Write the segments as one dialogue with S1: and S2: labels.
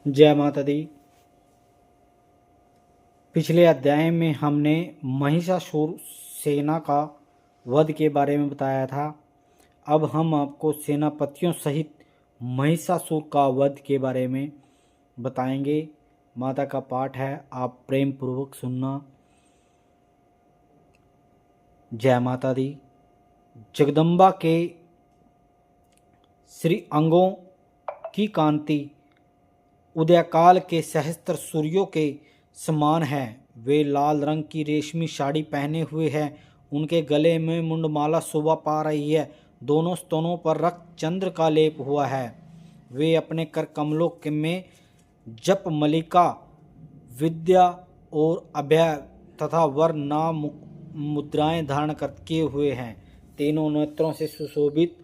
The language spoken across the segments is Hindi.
S1: जय माता दी। पिछले अध्याय में हमने महिषासुर सेना का वध के बारे में बताया था। अब हम आपको सेनापतियों सहित महिषासुर का वध के बारे में बताएंगे। माता का पाठ है, आप प्रेम पूर्वक सुनना। जय माता दी। जगदम्बा के श्री अंगों की कांति उदयकाल के सहस्त्र सूर्यों के समान है। वे लाल रंग की रेशमी साड़ी पहने हुए हैं। उनके गले में मुंडमाला शोभा पा रही है। दोनों स्तनों पर रक्त चंद्र का लेप हुआ है। वे अपने कर कमलों में जप मलिका, विद्या और अभय तथा वर नाम मुद्राएं धारण कर किए हुए हैं। तीनों नेत्रों से सुशोभित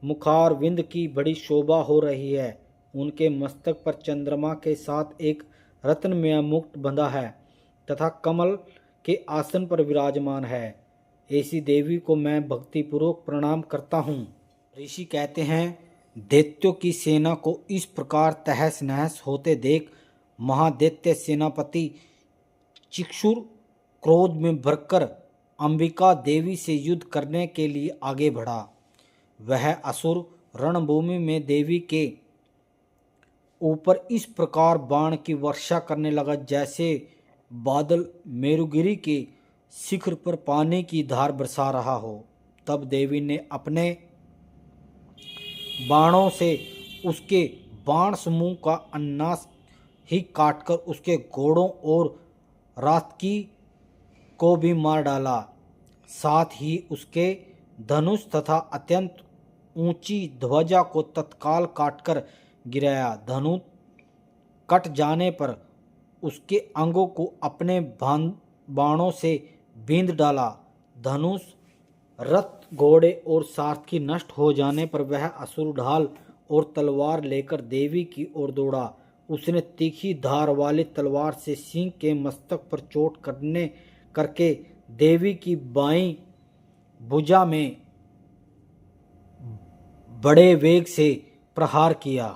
S1: मुखार विंद की बड़ी शोभा हो रही है। उनके मस्तक पर चंद्रमा के साथ एक रत्नमय मुकुट बंधा है तथा कमल के आसन पर विराजमान है। ऐसी देवी को मैं भक्तिपूर्वक प्रणाम करता हूँ। ऋषि कहते हैं, दैत्यों की सेना को इस प्रकार तहस नहस होते देख महादैत्य सेनापति चिक्षुर क्रोध में भरकर अंबिका देवी से युद्ध करने के लिए आगे बढ़ा। वह असुर रणभूमि में देवी के ऊपर इस प्रकार बाण की वर्षा करने लगा जैसे बादल मेरुगिरी के शिखर पर पानी की धार बरसा रहा हो। तब देवी ने अपने बाणों से उसके बाण समूह का अन्नास ही काटकर उसके घोड़ों और रातकी को भी मार डाला। साथ ही उसके धनुष तथा अत्यंत ऊंची ध्वजा को तत्काल काटकर गिराया। धनुष कट जाने पर उसके अंगों को अपने बाणों से बींध डाला। धनुष, रथ, घोड़े और सारथी नष्ट हो जाने पर वह असुर ढाल और तलवार लेकर देवी की ओर दौड़ा। उसने तीखी धार वाली तलवार से सिंह के मस्तक पर चोट करके देवी की बाईं भुजा में बड़े वेग से प्रहार किया।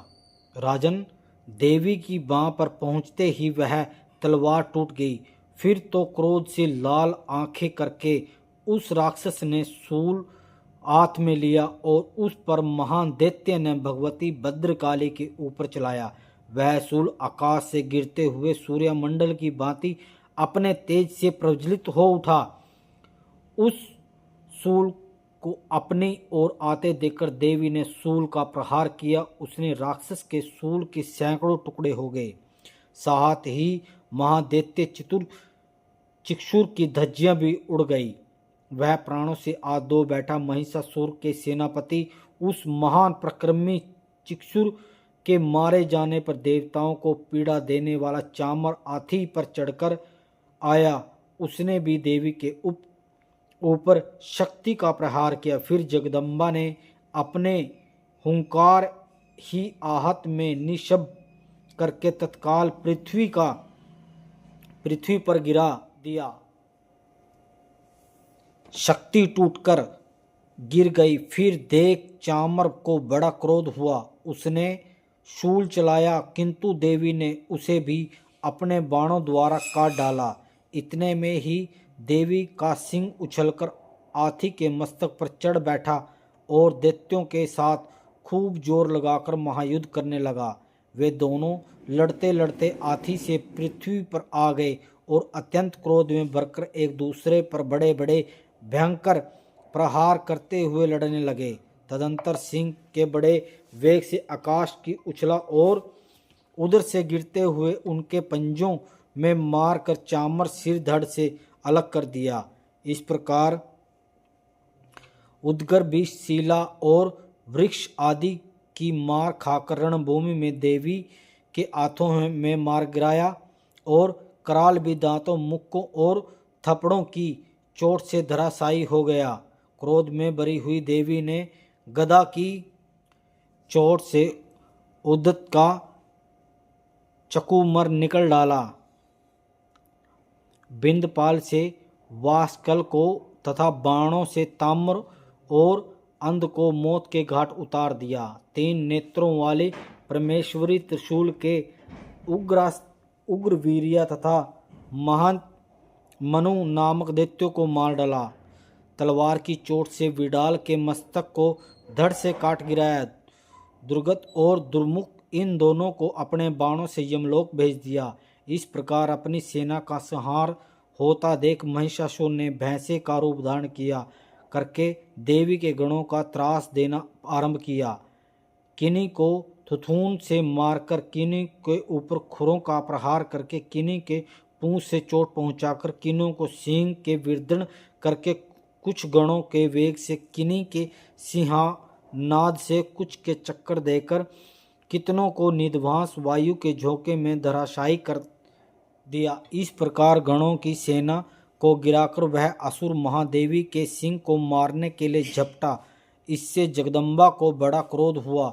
S1: राजन, देवी की बाँ पर पहुंचते ही वह तलवार टूट गई। फिर तो क्रोध से लाल आंखें करके उस राक्षस ने शूल हाथ में लिया और उस पर महान दैत्य ने भगवती भद्रकाली के ऊपर चलाया। वह शूल आकाश से गिरते हुए सूर्यमंडल की भांति अपने तेज से प्रज्वलित हो उठा। उस शूल को अपनी ओर आते देखकर देवी ने शूल का प्रहार किया। उसने राक्षस के शूल के सैकड़ों टुकड़े हो गए। साथ ही महादैत्य चिक्षुर की धज्जियां भी उड़ गई। वह प्राणों से आधो बैठा महिषासुर के सेनापति उस महान प्रक्रमी चिक्षुर के मारे जाने पर देवताओं को पीड़ा देने वाला चामर हाथी पर चढ़कर आया। उसने भी देवी के ऊपर शक्ति का प्रहार किया। फिर जगदम्बा ने अपने हुंकार ही आहत में निशब्द करके तत्काल पृथ्वी पर गिरा दिया। शक्ति टूटकर गिर गई। फिर देख चामर को बड़ा क्रोध हुआ। उसने शूल चलाया, किंतु देवी ने उसे भी अपने बाणों द्वारा काट डाला। इतने में ही देवी का सिंह उछलकर हाथी के मस्तक पर चढ़ बैठा और दैत्यों के साथ खूब जोर लगाकर महायुद्ध करने लगा। वे दोनों लड़ते लड़ते हाथी से पृथ्वी पर आ गए और अत्यंत क्रोध में भरकर एक दूसरे पर बड़े बड़े भयंकर प्रहार करते हुए लड़ने लगे। तदंतर सिंह के बड़े वेग से आकाश की उछला और उधर से गिरते हुए उनके पंजों में मार कर चामर सिर धड़ से अलग कर दिया। इस प्रकार उदगर भी शिला और वृक्ष आदि की मार खाकर रणभूमि में देवी के हाथों में मार गिराया और कराल भी दांतों, मुक्कों और थप्पड़ों की चोट से धराशायी हो गया। क्रोध में भरी हुई देवी ने गदा की चोट से उद्धत का चकूमर निकल डाला। बिंदपाल से वासकल को तथा बाणों से ताम्र और अंध को मौत के घाट उतार दिया। 3 नेत्रों वाले परमेश्वरी त्रिशूल के उग्रवीर्य तथा महान मनु नामक दैत्यों को मार डाला। तलवार की चोट से विडाल के मस्तक को धड़ से काट गिराया। दुर्गत और दुर्मुख इन दोनों को अपने बाणों से यमलोक भेज दिया। इस प्रकार अपनी सेना का संहार होता देख महिषासुर ने भैंसे का रूप धारण किया करके देवी के गणों का त्रास देना आरंभ किया। किन्हीं को थुथून से मारकर, किन्हीं के ऊपर खुरों का प्रहार करके, किन्हीं के पूंछ से चोट पहुंचाकर, किन्हीं को सींग के विदर्दन करके, कुछ गणों के वेग से, किन्हीं के सिंहानाद से, कुछ के चक्कर देकर, कितनों को निध्वांस वायु के झोंके में धराशायी कर दिया। इस प्रकार गणों की सेना को गिराकर वह असुर महादेवी के सिंह को मारने के लिए झपटा। इससे जगदम्बा को बड़ा क्रोध हुआ।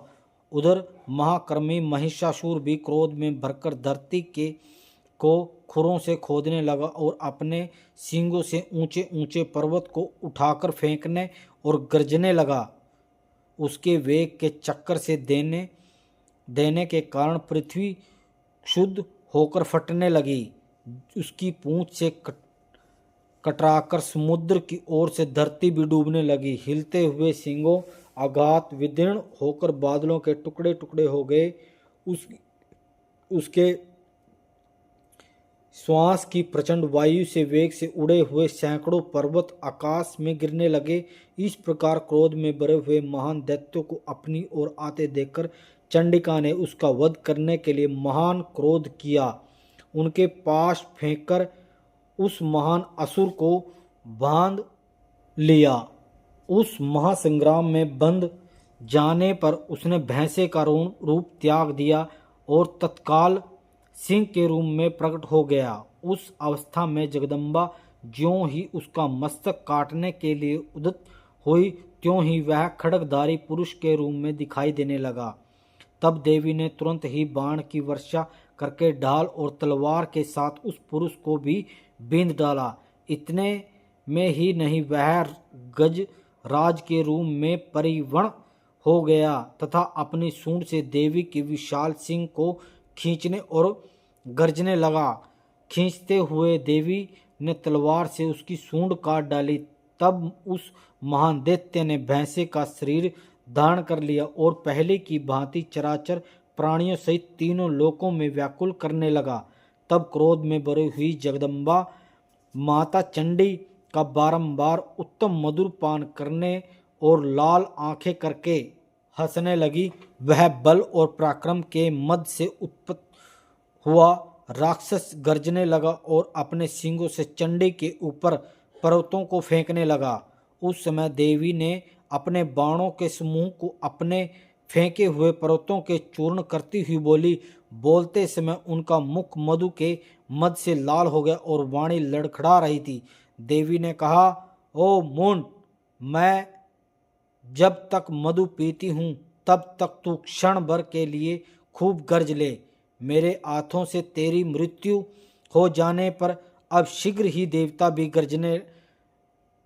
S1: उधर महाकर्मी महिषासुर भी क्रोध में भरकर धरती के को खुरों से खोदने लगा और अपने सींगों से ऊंचे ऊंचे पर्वत को उठाकर फेंकने और गरजने लगा। उसके वेग के चक्कर से देने के कारण पृथ्वी क्षुब्ध होकर फटने लगी। उसकी पूंछ से कटराकर समुद्र की ओर से धरती भी डूबने लगी। हिलते हुए सींगों आघात विदीर्ण होकर बादलों के टुकड़े टुकड़े हो गए। उसके श्वास की प्रचंड वायु से वेग से उड़े हुए सैकड़ों पर्वत आकाश में गिरने लगे। इस प्रकार क्रोध में भरे हुए महान दैत्यों को अपनी ओर आते देखकर चंडिका ने उसका वध करने के लिए महान क्रोध किया। उनके पास फेंककर उस महान असुर को बांध लिया। उस महासंग्राम में बंध जाने पर उसने भैंसे का रूप त्याग दिया और तत्काल सिंह के रूप में प्रकट हो गया। उस अवस्था में जगदम्बा ज्यों ही उसका मस्तक काटने के लिए उद्यत हुई, त्यों ही वह खड्गधारी पुरुष के रूप में दिखाई देने लगा। तब देवी ने तुरंत ही बाण की वर्षा करके ढाल और तलवार के साथ उस पुरुष को भी बींध डाला। इतने में ही नहीं, वह गज राज के रूप में परिवर्ण हो गया तथा अपनी सूंड से देवी के विशाल सिंह को खींचने और गर्जने लगा। खींचते हुए देवी ने तलवार से उसकी सूंड काट डाली। तब उस महान दैत्य ने भैंसे का शरीर धारण कर लिया और पहले की भांति चराचर प्राणियों सहित तीनों लोकों में व्याकुल करने लगा। तब क्रोध में भरी हुई जगदम्बा माता चंडी का बारंबार उत्तम मधुर पान करने और लाल आंखें करके हंसने लगी। वह बल और पराक्रम के मद से उत्पन्न हुआ राक्षस गर्जने लगा और अपने सींगों से चंडी के ऊपर पर्वतों को फेंकने लगा। उस समय देवी ने अपने बाणों के समूह को अपने फेंके हुए पर्वतों के चूर्ण करती हुई बोली। बोलते समय उनका मुख मधु के मद से लाल हो गया और वाणी लड़खड़ा रही थी। देवी ने कहा, ओ मूंड, मैं जब तक मधु पीती हूँ तब तक तू क्षण भर के लिए खूब गर्ज ले। मेरे हाथों से तेरी मृत्यु हो जाने पर अब शीघ्र ही देवता भी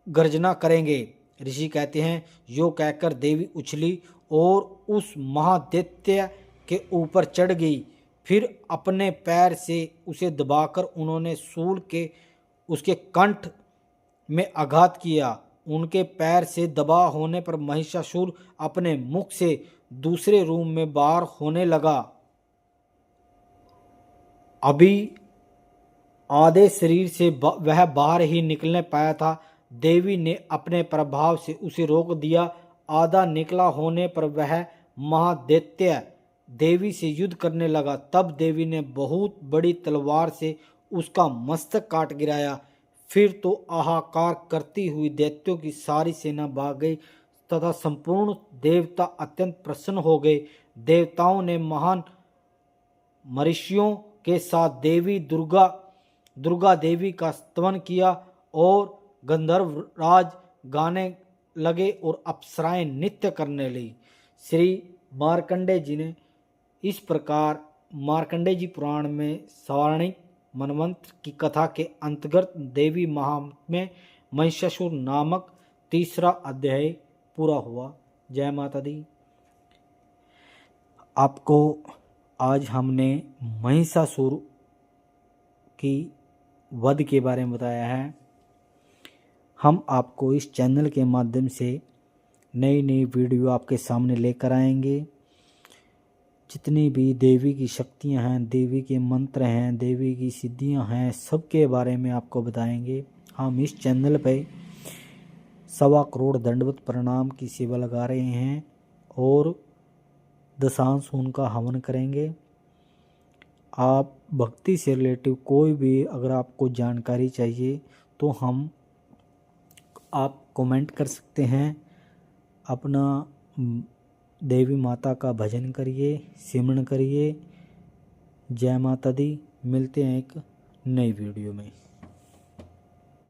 S1: गर्जना करेंगे। ऋषि कहते हैं, यो कहकर देवी उछली और उस महादैत्य के ऊपर चढ़ गई। फिर अपने पैर से उसे दबाकर उन्होंने शूल के उसके कंठ में आघात किया। उनके पैर से दबा होने पर महिषासुर अपने मुख से दूसरे रूप में बाहर होने लगा। अभी आधे शरीर से वह बाहर ही निकलने पाया था। देवी ने अपने प्रभाव से उसे रोक दिया। आधा निकला होने पर वह महादैत्य देवी से युद्ध करने लगा। तब देवी ने बहुत बड़ी तलवार से उसका मस्तक काट गिराया। फिर तो हाहाकार करती हुई दैत्यों की सारी सेना भाग गई तथा संपूर्ण देवता अत्यंत प्रसन्न हो गए। देवताओं ने महान मरीषियों के साथ देवी दुर्गा देवी का स्तवन किया और गंधर्व राज गाने लगे और अप्सराएं नृत्य करने लगी। श्री मार्कंडेय जी ने इस प्रकार मार्कंडेय जी पुराण में सवारणिक मनवंतर की कथा के अंतर्गत देवी महात्म्य महिषासुर नामक तीसरा अध्याय पूरा हुआ। जय माता दी। आपको आज हमने महिषासुर की वध के बारे में बताया है। हम आपको इस चैनल के माध्यम से नई नई वीडियो आपके सामने लेकर आएंगे। जितनी भी देवी की शक्तियां हैं, देवी के मंत्र हैं, देवी की सिद्धियां हैं, सबके बारे में आपको बताएंगे। हम इस चैनल पे 1.25 करोड़ दंडवत प्रणाम की सेवा लगा रहे हैं और दशांश उनका हवन करेंगे। आप भक्ति से रिलेटिव कोई भी अगर आपको जानकारी चाहिए तो आप कमेंट कर सकते हैं। अपना देवी माता का भजन करिए, सिमरन करिए। जय माता दी। मिलते हैं एक नई वीडियो में।